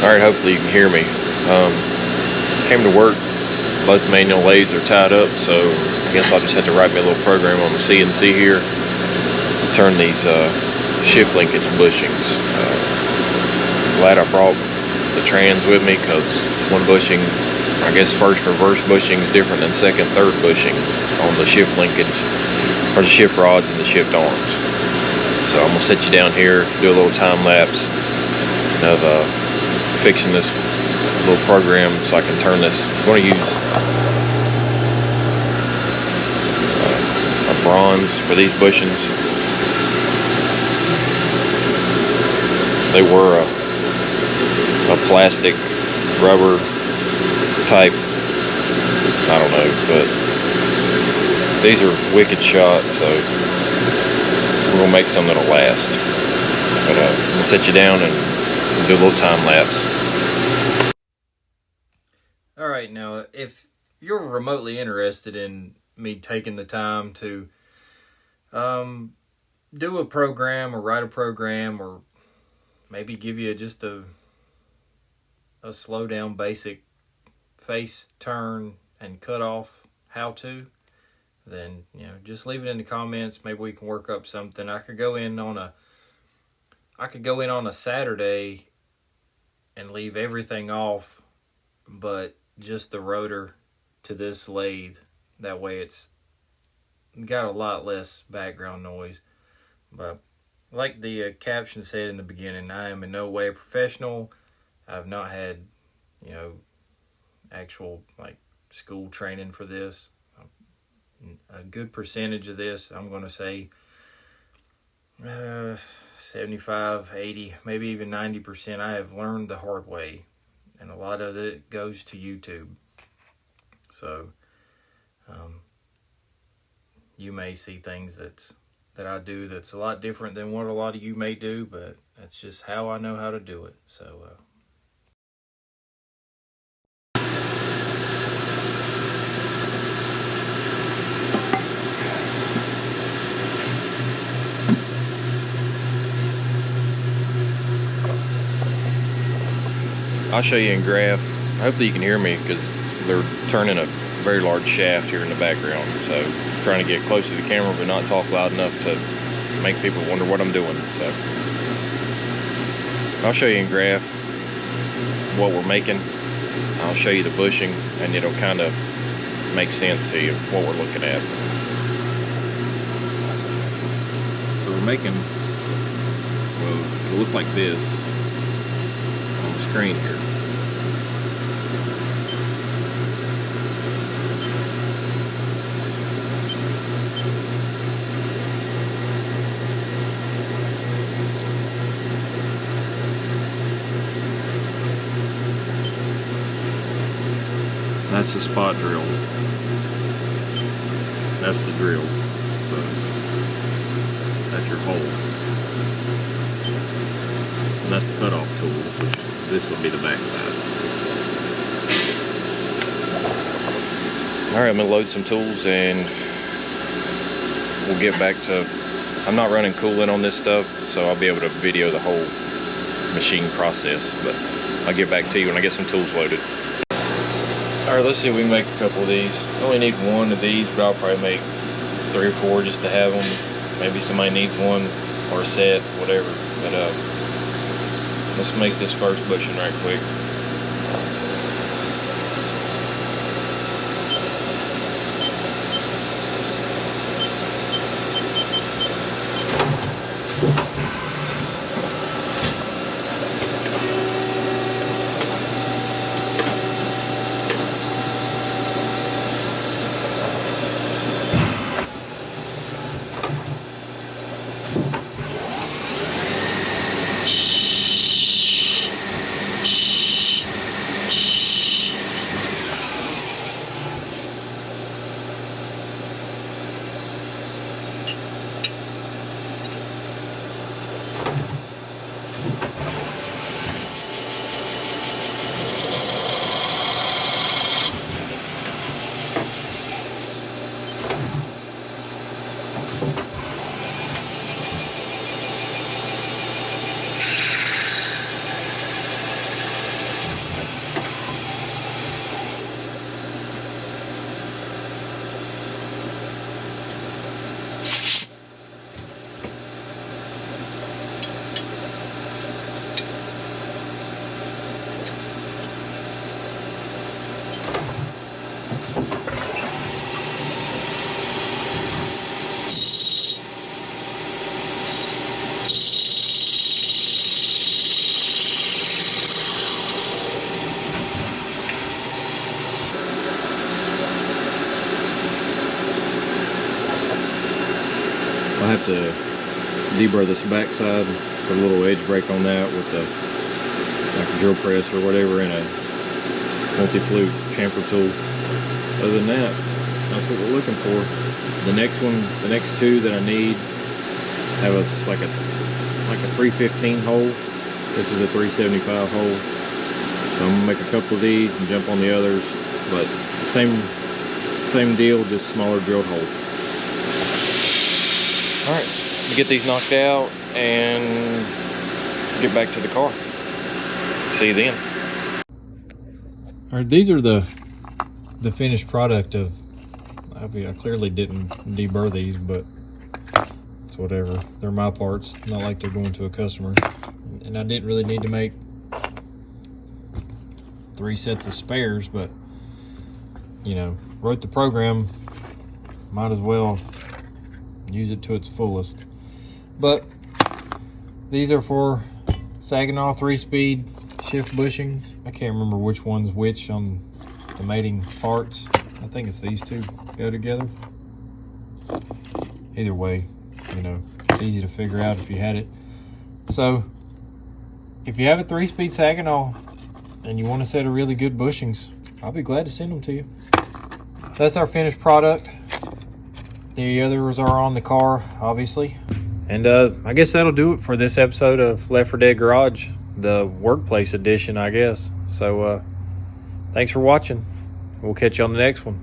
Alright, hopefully you can hear me. Came to work, both manual lathes are tied up, so I guess I'll just have to write me a little program on the CNC here to turn these shift linkage bushings. Glad I brought the trans with me, because one bushing, I guess first reverse bushing is different than second, third bushing on the shift linkage, or the shift rods and the shift arms. So I'm gonna set you down here, do a little time lapse of fixing this little program so I can turn this. I'm going to use a bronze for these bushings. They were a plastic rubber type, I don't know, but these are wicked shot, so we're going to make some that'll last. But I'm going to set you down and do a little time lapse. Alright, now if you're remotely interested in me taking the time to do a program or write a program, or maybe give you just a slow down basic face turn and cut off how to, then just leave it in the comments. Maybe we can work up something. I could go in on a Saturday and leave everything off but just the rotor to this lathe. That way it's got a lot less background noise. But like the caption said in the beginning, I am in no way a professional. I've not had actual school training for this. A good percentage of this, I'm going to say 75, 80, maybe even 90%, I have learned the hard way. And a lot of it goes to YouTube. So, you may see things that I do that's a lot different than what a lot of you may do, but that's just how I know how to do it. So, I'll show you in graph. Hopefully you can hear me, because they're turning a very large shaft here in the background. So I'm trying to get close to the camera but not talk loud enough to make people wonder what I'm doing. So I'll show you in graph what we're making. I'll show you the bushing, and it'll kind of make sense to you what we're looking at. So we're making, well, it'll look like this on the screen here. That's the spot drill. That's the drill. So that's your hole. And that's the cutoff tool, which this will be the back side. Alright, I'm going to load some tools and we'll get back to... I'm not running coolant on this stuff, so I'll be able to video the whole machine process, but I'll get back to you when I get some tools loaded. Alright, let's see if we can make a couple of these. I only need one of these, but I'll probably make 3 or 4 just to have them. Maybe somebody needs one or a set, whatever. But let's make this first bushing right quick. have to deburr this backside, put a little edge brake on that with like a drill press or whatever, and a multi-flute chamfer tool. Other than that, that's what we're looking for. The next two that I need have like a 315 hole. This is a 375 hole. So I'm gonna make a couple of these and jump on the others, but same deal, just smaller drilled hole. All right, get these knocked out and get back to the car. See you then. All right, these are the finished product of. I clearly didn't deburr these, but it's whatever. They're my parts. Not like they're going to a customer. And I didn't really need to make 3 sets of spares, but you know, wrote the program, might as well use it to its fullest. But these are for Saginaw 3-speed shift bushings. I can't remember which one's which on the mating parts. I think it's these two go together. Either way, you know, it's easy to figure out if you had it. So if you have a 3-speed Saginaw and you want a set of really good bushings, I'll be glad to send them to you. That's our finished product. The others are on the car, obviously. And I guess that'll do it for this episode of Left for Dead Garage, the workplace edition, I guess. So thanks for watching. We'll catch you on the next one.